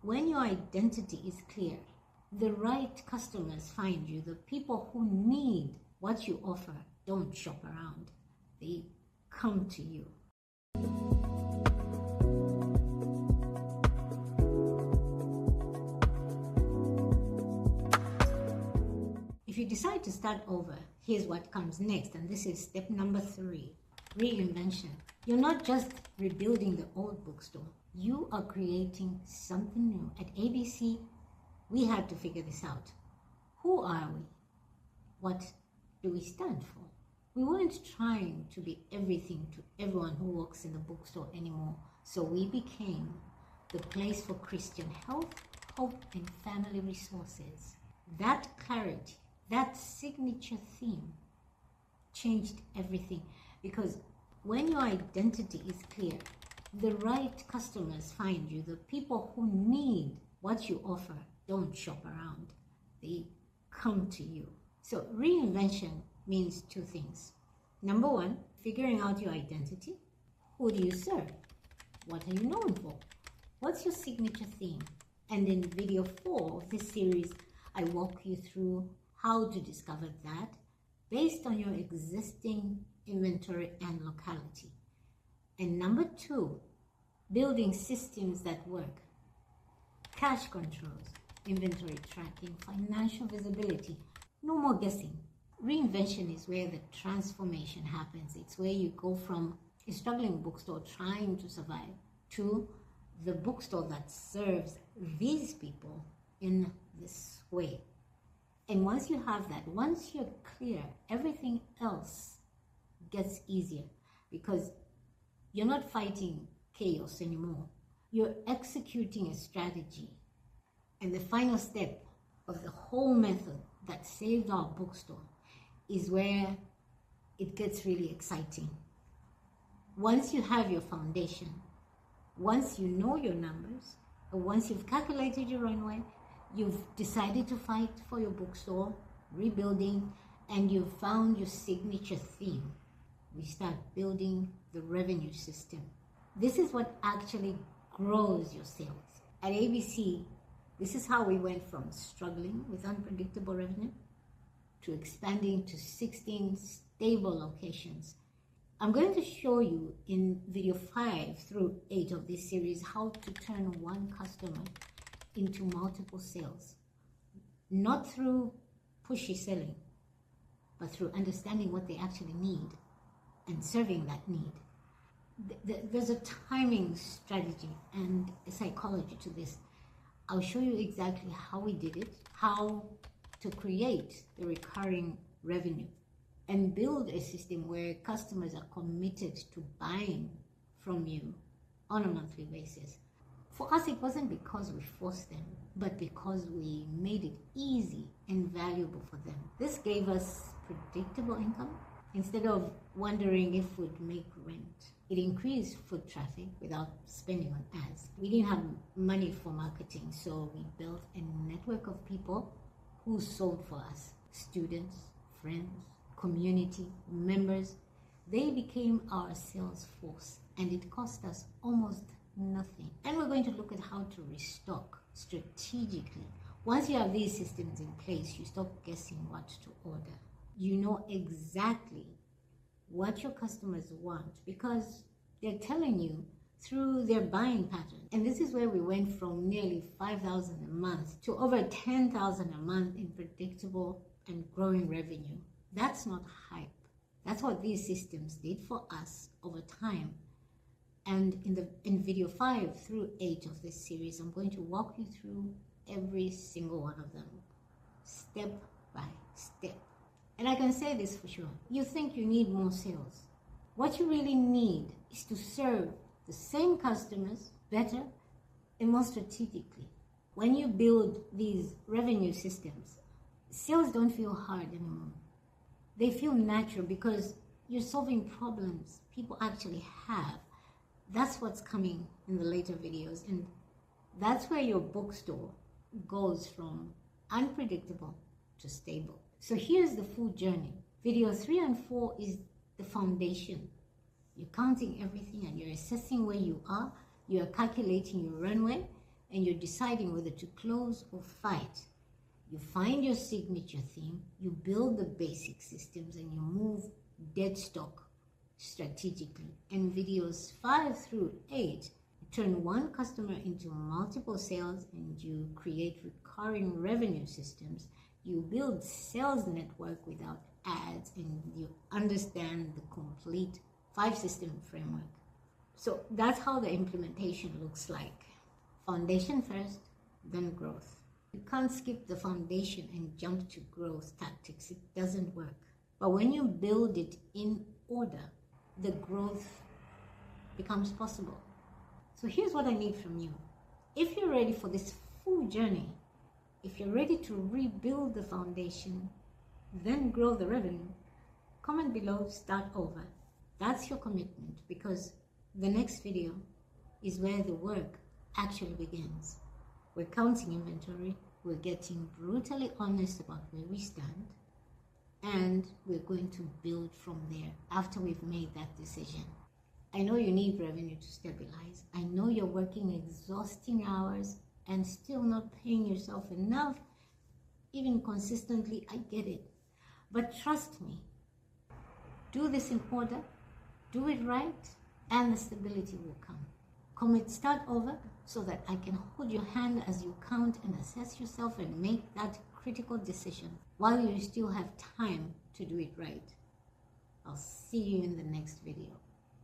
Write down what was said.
When your identity is clear, the right customers find you. The people who need what you offer don't shop around. They come to you. If you decide to start over, here's what comes next, and this is step number 3, reinvention. You're not just rebuilding the old bookstore, you are creating something new. At ABC, we had to figure this out. Who are we? What do we stand for? We weren't trying to be everything to everyone who works in the bookstore anymore, so we became the place for Christian health, hope, and family resources. That clarity, that signature theme changed everything, because when your identity is clear, the right customers find you. The people who need what you offer don't shop around. They come to you. So reinvention means 2 things. Number 1, figuring out your identity. Who do you serve? What are you known for? What's your signature theme? And in video 4 of this series, I walk you through how to discover that based on your existing inventory and locality. And number 2, building systems that work. Cash controls, inventory tracking, financial visibility. No more guessing. Reinvention is where the transformation happens. It's where you go from a struggling bookstore trying to survive to the bookstore that serves these people in this way. And once you have that, once you're clear, everything else gets easier, because you're not fighting chaos anymore. You're executing a strategy. And the final step of the whole method that saved our bookstore is where it gets really exciting. Once you have your foundation, once you know your numbers, or once you've calculated your runway, you've decided to fight for your bookstore, rebuilding, and you've found your signature theme, we start building the revenue system. This is what actually grows your sales. At ABC, this is how we went from struggling with unpredictable revenue to expanding to 16 stable locations. I'm going to show you in video 5 through 8 of this series how to turn one customer into multiple sales. Not through pushy selling, but through understanding what they actually need and serving that need. There's a timing strategy and a psychology to this. I'll show you exactly how we did it, how to create the recurring revenue and build a system where customers are committed to buying from you on a monthly basis. For us, it wasn't because we forced them, but because we made it easy and valuable for them. This gave us predictable income instead of wondering if we'd make rent. It increased foot traffic without spending on ads. We didn't have money for marketing, so we built a network of people who sold for us. Students, friends, community, members. They became our sales force, and it cost us almost nothing. And we're going to look at how to restock strategically. Once you have these systems in place, you stop guessing what to order. You know exactly what your customers want because they're telling you through their buying pattern. And this is where we went from nearly $5,000 a month to over $10,000 a month in predictable and growing revenue. That's not hype. That's what these systems did for us over time. And in video 5 through 8 of this series, I'm going to walk you through every single one of them, step by step. And I can say this for sure. You think you need more sales. What you really need is to serve the same customers better and more strategically. When you build these revenue systems, sales don't feel hard anymore. They feel natural because you're solving problems people actually have. That's what's coming in the later videos, and that's where your bookstore goes from unpredictable to stable. So here's the full journey. Video 3 and 4 is the foundation. You're counting everything and you're assessing where you are. You're calculating your runway and you're deciding whether to close or fight. You find your signature theme, you build the basic systems, and you move dead stock strategically. In videos 5 through 8, you turn one customer into multiple sales, and you create recurring revenue systems. You build sales network without ads, and you understand the complete 5-system framework. So that's how the implementation looks like. Foundation first, then growth. You can't skip the foundation and jump to growth tactics. It doesn't work. But when you build it in order, the growth becomes possible. So here's what I need from you. If you're ready for this full journey, if you're ready to rebuild the foundation, then grow the revenue, comment below, start over. That's your commitment, because the next video is where the work actually begins. We're counting inventory, we're getting brutally honest about where we stand, and we're going to build from there after we've made that decision. I know you need revenue to stabilize. I know you're working exhausting hours and still not paying yourself enough, even consistently. I get it. But trust me, do this in order, do it right, and the stability will come. Commit, start over, so that I can hold your hand as you count and assess yourself and make that critical decision while you still have time to do it right. I'll see you in the next video.